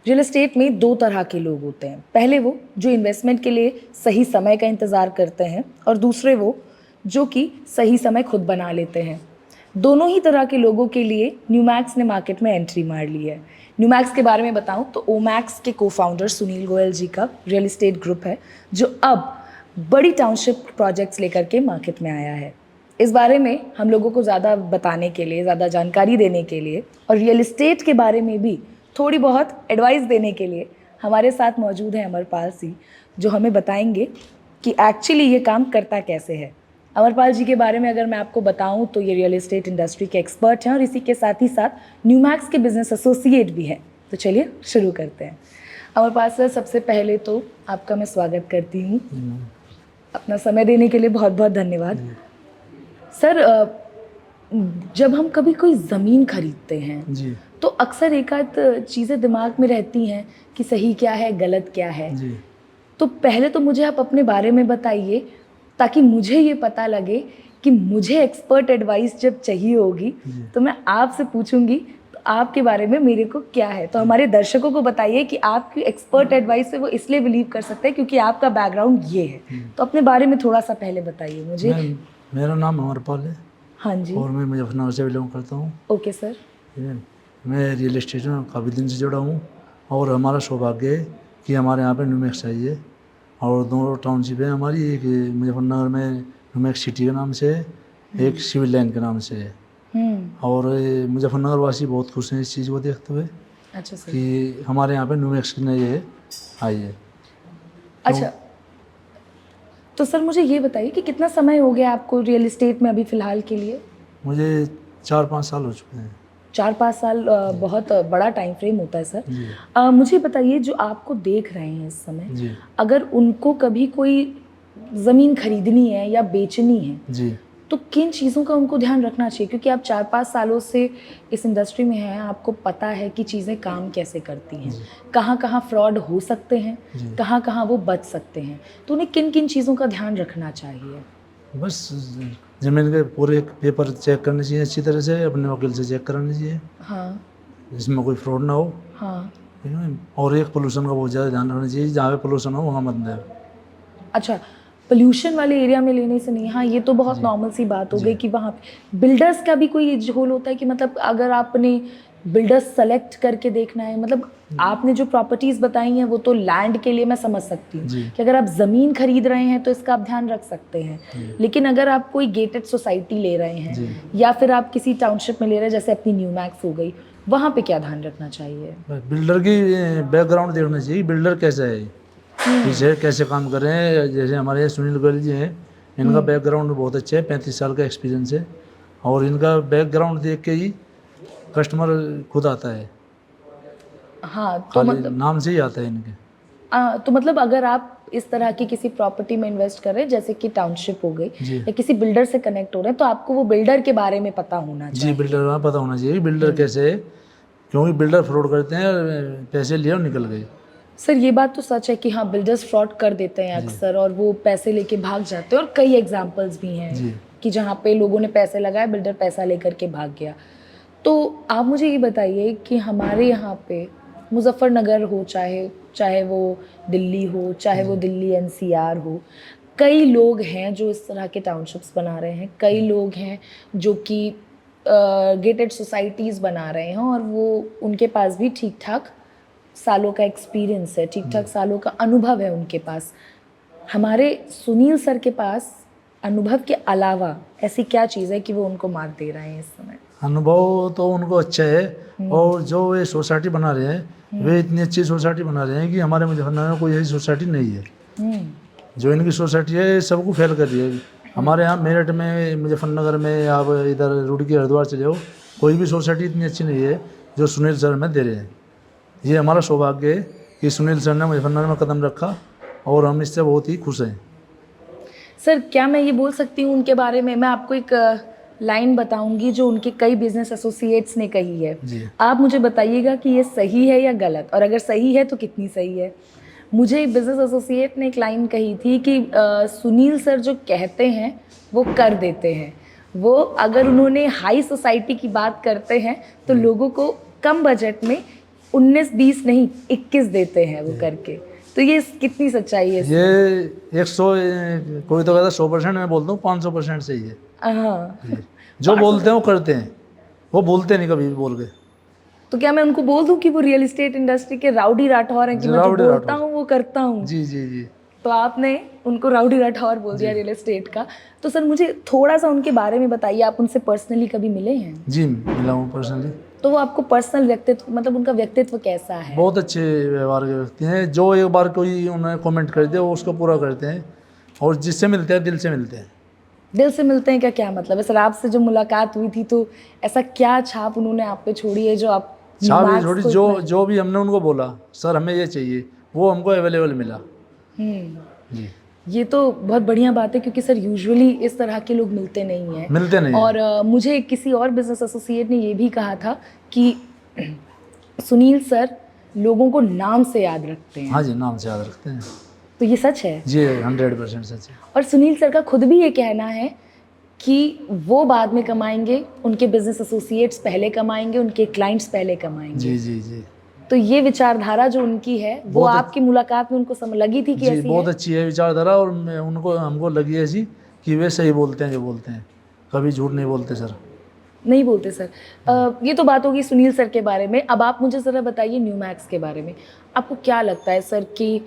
Real estate में दो तरह के लोग होते हैं। पहले वो जो इन्वेस्टमेंट के लिए सही समय का इंतज़ार करते हैं और दूसरे वो जो कि सही समय खुद बना लेते हैं। दोनों ही तरह के लोगों के लिए न्यूमैक्स ने मार्केट में एंट्री मार ली है। न्यूमैक्स के बारे में बताऊं तो ओमैक्स के को-फाउंडर सुनील गोयल जी का रियल एस्टेट ग्रुप है जो अब बड़ी टाउनशिप प्रोजेक्ट्स लेकर के मार्केट में आया है। इस बारे में हम लोगों को ज़्यादा बताने के लिए, ज़्यादा जानकारी देने के लिए और रियल एस्टेट के बारे में भी थोड़ी बहुत एडवाइस देने के लिए हमारे साथ मौजूद हैं अमरपाल जी, जो हमें बताएंगे कि एक्चुअली ये काम करता कैसे है। अमरपाल जी के बारे में अगर मैं आपको बताऊं तो ये रियल एस्टेट इंडस्ट्री के एक्सपर्ट हैं और इसी के साथ ही साथ न्यूमैक्स के बिजनेस एसोसिएट भी हैं। तो चलिए शुरू करते हैं। अमरपाल सर, सबसे पहले तो आपका मैं स्वागत करती हूँ। अपना समय देने के लिए बहुत बहुत धन्यवाद। सर, जब हम कभी कोई ज़मीन खरीदते हैं जी तो अक्सर एक आध चीज़ें दिमाग में रहती हैं कि सही क्या है, गलत क्या है। जी तो पहले तो मुझे आप अपने बारे में बताइए ताकि मुझे ये पता लगे कि मुझे एक्सपर्ट एडवाइस जब चाहिए होगी तो मैं आपसे पूछूंगी तो आपके बारे में मेरे को क्या है। तो हमारे दर्शकों को बताइए कि आपकी एक्सपर्ट एडवाइस से वो इसलिए बिलीव कर सकते हैं क्योंकि आपका बैकग्राउंड ये है। तो अपने बारे में थोड़ा सा पहले बताइए मुझे। मेरा नाम अमरपाल है। हाँ जी। और मैं मुजफ्फरनगर से बिलोंग करता हूँ। Okay sir. मैं रियल एस्टेट में काफ़ी दिन से जुड़ा हूँ और हमारा सौभाग्य है कि हमारे यहाँ पे न्यूमैक्स चाहिए और दो टाउनशिप है हमारी। एक मुजफ्फरनगर में न्यूमैक्स सिटी के नाम से है, एक सिविल लाइन के नाम से है। और मुजफ्फरनगर वासी बहुत खुश हैं इस चीज़ को देखते हुए। अच्छा सर। कि हमारे यहाँ पे न्यूमैक्स की नई आई है। अच्छा, तो सर मुझे ये बताइए कि कितना समय हो गया आपको रियल एस्टेट में अभी फ़िलहाल के लिए? मुझे 4-5 साल हो चुके हैं। 4-5 साल बहुत बड़ा टाइम फ्रेम होता है सर। मुझे बताइए, जो आपको देख रहे हैं इस समय, जी अगर उनको कभी कोई ज़मीन खरीदनी है या बेचनी है जी तो किन चीज़ों का उनको ध्यान रखना चाहिए? क्योंकि आप 4-5 सालों से इस इंडस्ट्री में हैं, आपको पता है कि चीज़ें काम कैसे करती हैं, कहाँ कहाँ फ्रॉड हो सकते हैं, कहाँ कहाँ वो बच सकते हैं। तो उन्हें किन किन चीज़ों का ध्यान रखना चाहिए? बस ज़मीन के पूरे पेपर चेक करने चाहिए अच्छी तरह से, अपने वकील से चेक करानी चाहिए। हाँ जिसमें कोई फ्रॉड ना हो। हाँ। ठीक है। और एक पोल्यूशन का बहुत ज़्यादा ध्यान रखना चाहिए, जहाँ पे पोल्यूशन हो वहाँ मत दें। अच्छा, पोल्यूशन वाले एरिया में लेने से नहीं। हाँ, ये तो बहुत नॉर्मल सी बात हो गई कि वहाँ पे बिल्डर्स का भी कोई झोल होता है कि मतलब अगर आपने बिल्डर्स सेलेक्ट करके देखना है, मतलब आपने जो प्रॉपर्टीज़ बताई हैं वो तो लैंड के लिए मैं समझ सकती हूँ कि अगर आप ज़मीन खरीद रहे हैं तो इसका आप ध्यान रख सकते हैं। लेकिन अगर आप कोई गेटेड सोसाइटी ले रहे हैं या फिर आप किसी टाउनशिप में ले रहे हैं, जैसे अपनी न्यूमैक्स हो गई, वहाँ पे क्या ध्यान रखना चाहिए? बिल्डर की बैकग्राउंड देखना चाहिए, बिल्डर कैसा है, पीछे कैसे काम कर रहे हैं। जैसे हमारे सुनील गोयल जी हैं, इनका बैकग्राउंड बहुत अच्छा है, 35 साल का एक्सपीरियंस है और इनका बैकग्राउंड देख के ही कस्टमर खुद आता है। हाँ, तो मतलब नाम से ही आता है इनके। तो मतलब अगर आप इस तरह की किसी प्रॉपर्टी में इन्वेस्ट कर रहे हैं, जैसे कि टाउनशिप हो गई या किसी बिल्डर से कनेक्ट हो रहे हैं, तो आपको वो बिल्डर के बारे में पता होना चाहिए। जी, बिल्डर का पता होना चाहिए, बिल्डर कैसे है, क्योंकि बिल्डर फ्रॉड करते हैं, पैसे लिए और निकल गए। सर, ये बात तो सच है कि हाँ, बिल्डर्स फ्रॉड कर देते हैं अक्सर और वो पैसे लेके भाग जाते हैं और कई एग्जांपल्स भी हैं कि जहाँ पे लोगों ने पैसे लगाए, बिल्डर पैसा लेकर के भाग गया। तो आप मुझे ये बताइए कि हमारे यहाँ पे मुजफ्फरनगर हो, चाहे वो दिल्ली हो, चाहे वो दिल्ली एनसीआर हो, कई लोग हैं जो इस तरह के टाउनशिप्स बना रहे हैं, कई लोग हैं जो कि गेटेड सोसाइटीज़ बना रहे हैं और वो उनके पास भी ठीक ठाक सालों का एक्सपीरियंस है, ठीक ठाक सालों का अनुभव है उनके पास। हमारे सुनील सर के पास अनुभव के अलावा ऐसी क्या चीज़ है कि वो उनको मात दे रहे हैं इस समय? अनुभव तो उनको अच्छा है और जो वे सोसाइटी बना रहे हैं वे इतनी अच्छी सोसाइटी बना रहे हैं कि हमारे मुजफ्फरनगर में कोई ऐसी सोसाइटी नहीं है। जो इनकी सोसाइटी है सबको फेल कर रही है। हमारे यहाँ मेरठ में, मुजफ्फरनगर में, आप इधर रुड़की हरिद्वार चले जाओ, कोई भी सोसाइटी इतनी अच्छी नहीं है जो सुनील सर में दे रहे हैं। ये हमारा सौभाग्य है कि सुनील सर ने मुजफ्फरनगर में कदम रखा और हम इससे बहुत ही खुश हैं। सर क्या मैं ये बोल सकती हूँ उनके बारे में, मैं आपको एक लाइन बताऊंगी जो उनके कई बिजनेस एसोसिएट्स ने कही है, जी आप मुझे बताइएगा कि ये सही है या गलत, और अगर सही है तो कितनी सही है। मुझे एक बिजनेस एसोसिएट ने एक लाइन कही थी कि सुनील सर जो कहते हैं वो कर देते हैं। वो अगर उन्होंने हाई सोसाइटी की बात करते हैं तो लोगों को कम बजट में 19-20 नहीं 21 देते हैं वो करके। तो ये कितनी सच्चाई है? ये 100 कोई तो कहता 100%, मैं बोलता हूँ 500% सही है। हाँ, जी। जो बोलते हैं वो करते हैं, वो बोलते नहीं कभी भी बोल के। तो क्या मैं उनको बोल दूं कि वो रियल एस्टेट इंडस्ट्री के राउडी राठौर हैं कि मैं जो राउडी बोलता राठौर। हूँ वो करता हूँ? जी जी जी। तो आपने उनको राउडी राठौर बोल दिया रियल एस्टेट का। तो सर मुझे थोड़ा सा उनके बारे में बताइए, आप उनसे पर्सनली कभी मिले हैं? जी मिला हूँ पर्सनली। तो वो आपको पर्सनल व्यक्तित्व, मतलब उनका व्यक्तित्व कैसा है? बहुत अच्छे व्यवहार के व्यक्ति हैं। जो एक बार कोई उन्हें कमेंट कर दे वो उसको पूरा करते हैं, और जिससे मिलते हैं दिल से मिलते हैं। दिल से मिलते हैं का क्या मतलब है सर? आपसे जो मुलाकात हुई थी तो ऐसा क्या छाप उन्होंने आप पे छोड़ी है जो आप छाप दिमाग थोड़ी, को जो भी हमने उनको बोला सर हमें ये चाहिए, वो हमको अवेलेबल मिला। जी ये तो बहुत बढ़िया बात है, क्योंकि सर यूजुअली इस तरह के लोग मिलते नहीं हैं। मिलते नहीं और मुझे किसी और बिजनेस एसोसिएट ने ये भी कहा था कि सुनील सर लोगों को नाम से याद रखते हैं। हाँ जी, नाम से याद रखते हैं। तो ये सच है? जी 100% सच है। और सुनील सर का खुद भी ये कहना है कि वो बाद में कमाएंगे, उनके बिजनेस एसोसिएट्स पहले कमाएंगे, उनके क्लाइंट्स पहले कमाएंगे। जी जी जी। तो ये विचारधारा जो उनकी है वो आपकी मुलाकात में उनको लगी थी कि जी ऐसी बहुत है? अच्छी है विचारधारा, और उनको हमको लगी ऐसी कि वे सही बोलते हैं जो बोलते हैं, कभी झूठ नहीं बोलते सर। नहीं बोलते सर। ये तो बात होगी सुनील सर के बारे में। अब आप मुझे ज़रा बताइए न्यूमैक्स के बारे में। आपको क्या लगता है सर कि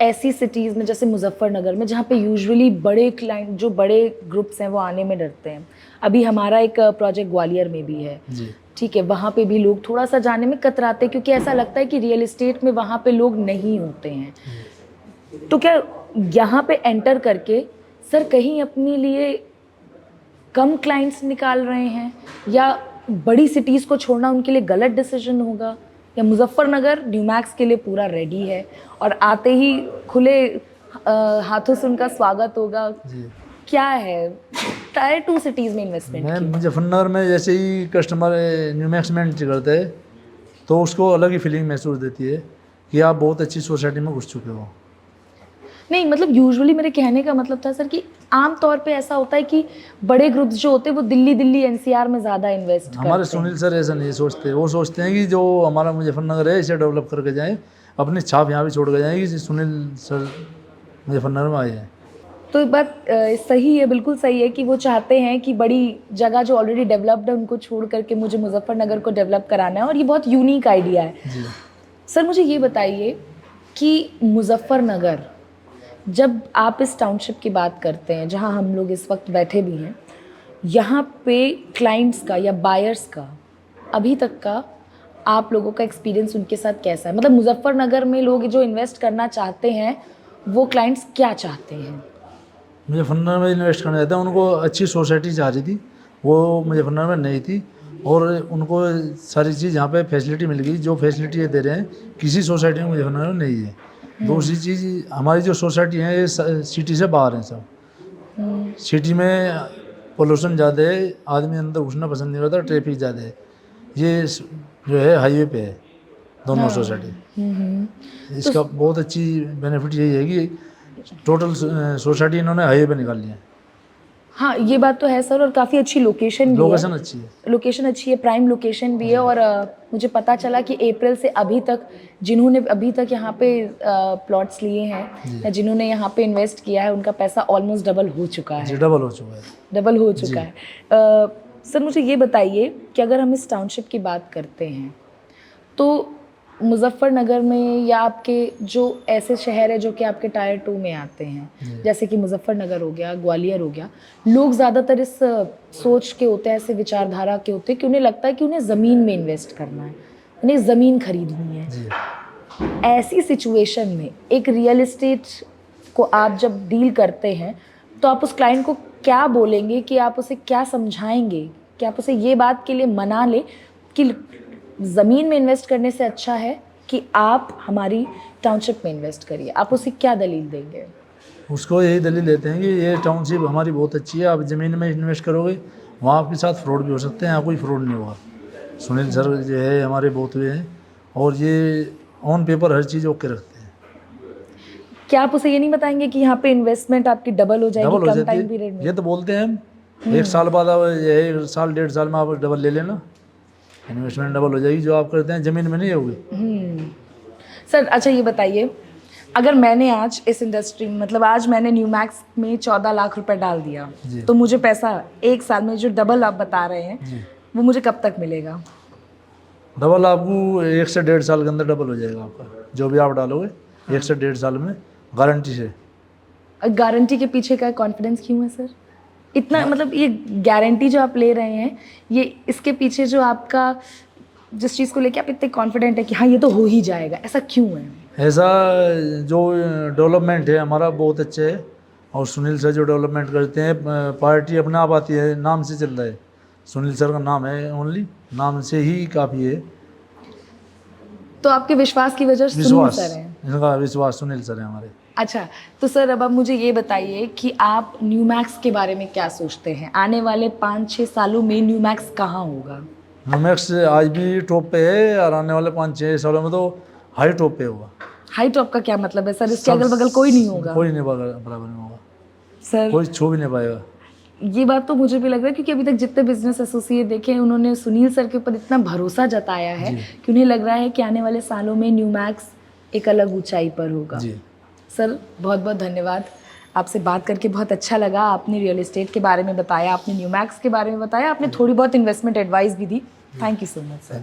ऐसी सिटीज़ में जैसे मुजफ्फरनगर में, जहाँ पे यूजुअली बड़े क्लाइंट जो बड़े ग्रुप्स हैं वो आने में डरते हैं, अभी हमारा एक प्रोजेक्ट ग्वालियर में भी है, जी ठीक है, वहाँ पे भी लोग थोड़ा सा जाने में कतराते हैं क्योंकि ऐसा लगता है कि रियल एस्टेट में वहाँ पे लोग नहीं होते हैं। तो क्या यहाँ पे एंटर करके सर कहीं अपने लिए कम क्लाइंट्स निकाल रहे हैं, या बड़ी सिटीज़ को छोड़ना उनके लिए गलत डिसीजन होगा, या मुजफ्फरनगर न्यूमैक्स के लिए पूरा रेडी है और आते ही खुले हाथों से उनका स्वागत होगा? जी। क्या है टायर 2 सिटीज़ में इन्वेस्टमेंट मैं की? मुजफ्फरनगर में जैसे ही कस्टमर न्यूमैक्स में एंट्री करते हैं तो उसको अलग ही फीलिंग महसूस देती है कि आप बहुत अच्छी सोसाइटी में घुस चुके हो। नहीं मतलब यूजुअली मेरे कहने का मतलब था सर कि आम तौर पे ऐसा होता है कि बड़े ग्रुप्स जो होते हैं वो दिल्ली एनसीआर में ज़्यादा इन्वेस्ट करते हैं। हमारे सुनील सर ऐसा नहीं सोचते, वो सोचते हैं कि जो हमारा मुजफ्फरनगर है इसे डेवलप करके जाएं, अपनी छाप यहाँ भी छोड़ के जाएं कि सुनील सर मुजफ्फरनगर में आए हैं। तो ये बात सही है, बिल्कुल सही है कि वो चाहते हैं कि बड़ी जगह जो ऑलरेडी डेवलप्ड है उनको छोड़ करके मुझे मुजफ्फरनगर को डेवलप कराना है, और ये बहुत यूनिक आइडिया है। जी सर मुझे ये बताइए कि मुजफ्फरनगर, जब आप इस टाउनशिप की बात करते हैं जहाँ हम लोग इस वक्त बैठे भी हैं, यहाँ पे क्लाइंट्स का या बायर्स का अभी तक का आप लोगों का एक्सपीरियंस उनके साथ कैसा है? मतलब मुजफ्फरनगर में लोग जो इन्वेस्ट करना चाहते हैं वो क्लाइंट्स क्या चाहते हैं? मुजफ्फरनगर में इन्वेस्ट करना चाहते हैं, उनको अच्छी सोसाइटी चाह रही थी, वो मुजफ्फरनगर में नहीं थी, और उनको सारी चीज़ यहाँ पे फैसिलिटी मिल गई। जो फैसिलिटी ये दे रहे हैं किसी सोसाइटी में मुजफ्फरनगर में नहीं है। दूसरी चीज़, हमारी जो सोसाइटी है ये सिटी से बाहर हैं सब। सिटी में पोल्यूशन ज़्यादा है, आदमी अंदर घुसना पसंद नहीं करता, ट्रैफिक ज़्यादा है। ये जो है हाईवे पे है दोनों सोसाइटी। इसका बहुत अच्छी बेनिफिट यही है कि टोटल सोसाइटी इन्होंने हाईवे पे निकाल लिया है। हाँ ये बात तो है सर, और काफ़ी अच्छी लोकेशन भी लोकेशन है। अच्छी है, लोकेशन अच्छी है, प्राइम लोकेशन भी है। और मुझे पता चला कि अप्रैल से अभी तक जिन्होंने अभी तक यहाँ पे प्लॉट्स लिए हैं या जिन्होंने यहाँ पे इन्वेस्ट किया है उनका पैसा ऑलमोस्ट डबल हो चुका है। जी डबल हो चुका है। डबल हो चुका है। सर मुझे ये बताइए कि अगर हम इस टाउनशिप की बात करते हैं तो मुजफ्फरनगर में या आपके जो ऐसे शहर है जो कि आपके टायर 2 में आते हैं, जैसे कि मुजफ्फरनगर हो गया, ग्वालियर हो गया, लोग ज़्यादातर इस सोच के होते हैं, ऐसे विचारधारा के होते हैं कि उन्हें लगता है कि उन्हें ज़मीन में इन्वेस्ट करना है, उन्हें ज़मीन खरीदनी है। जी ऐसी सिचुएशन में एक रियल एस्टेट को आप जब डील करते हैं तो आप उस क्लाइंट को क्या बोलेंगे, कि आप उसे क्या समझाएंगे कि आप उसे ये बात के लिए मना ले कि ज़मीन में इन्वेस्ट करने से अच्छा है कि आप हमारी टाउनशिप में इन्वेस्ट करिए, आप उसे क्या दलील देंगे? उसको यही दलील देते हैं कि ये टाउनशिप हमारी बहुत अच्छी है, आप ज़मीन में इन्वेस्ट करोगे वहाँ आपके साथ फ्रॉड भी हो सकते हैं, यहाँ कोई फ्रॉड नहीं होगा। सुनील सर जो है हमारे बहुत हुए हैं और ये on paper her cheese okay रखते हैं। क्या आप उसे ये नहीं बताएंगे कि यहाँ पे इन्वेस्टमेंट आपकी डबल हो जाएगी डबल हो कम जाती टाइम पीरियड है, में? ये तो बोलते हैं हम 1 साल बाद आप 1 साल 1.5 साल में आप डबल ले लेना, इन्वेस्टमेंट डबल हो जाएगी, जो आप करते हैं ज़मीन में नहीं होगी। सर अच्छा ये बताइए, अगर मैंने आज इस इंडस्ट्री में मतलब आज मैंने न्यूमैक्स में 14 लाख रुपए डाल दिया जी। तो मुझे पैसा 1 साल में जो डबल आप बता रहे हैं जी, वो मुझे कब तक मिलेगा? डबल आपको 1 से 1.5 साल के अंदर डबल हो जाएगा आपका, जो भी आप डालोगे 1 से 1.5 साल में गारंटी से। गारंटी के पीछे का कॉन्फिडेंस क्यों है सर? इतना मतलब ये गारंटी जो आप ले रहे हैं, ये इसके पीछे जो आपका जिस चीज़ को लेके आप इतने कॉन्फिडेंट है कि हाँ ये तो हो ही जाएगा, ऐसा क्यों है? ऐसा जो डेवलपमेंट है हमारा बहुत अच्छा है और सुनील सर जो डेवलपमेंट करते हैं, पार्टी अपने आप आती है, नाम से चल रहा है, सुनील सर का नाम है, ओनली नाम से ही काफ़ी है। तो आपके विश्वास की वजह सुनील विश्वास, सर हैं? इनका विश्वास सुनील सर है हमारे। अच्छा तो सर अब आप मुझे ये बताइए कि आप न्यूमैक्स के बारे में क्या सोचते हैं? आने वाले 5-6 सालों में न्यूमैक्स कहाँ होगा? न्यूमैक्स आज भी टॉप पे है और आने वाले 5-6 सालों में तो हाई टॉप पे होगा। हाई टॉप का क्या मतलब है सर? इसके अगल बगल कोई नहीं होगा? कोई नहीं बराबर नहीं होगा, सर कोई छू भी नहीं पाएगा। ये बात तो मुझे भी लग रहा है क्योंकि अभी तक जितने बिजनेस एसोसिएट देखे हैं उन्होंने सुनील सर के ऊपर इतना भरोसा जताया है कि उन्हें लग रहा है कि आने वाले सालों में न्यूमैक्स एक अलग ऊंचाई पर होगा। जी सर बहुत बहुत धन्यवाद, आपसे बात करके बहुत अच्छा लगा। आपने रियल एस्टेट के बारे में बताया, आपने न्यूमैक्स के बारे में बताया, आपने थोड़ी बहुत इन्वेस्टमेंट एडवाइस भी दी। Thank you so much sir.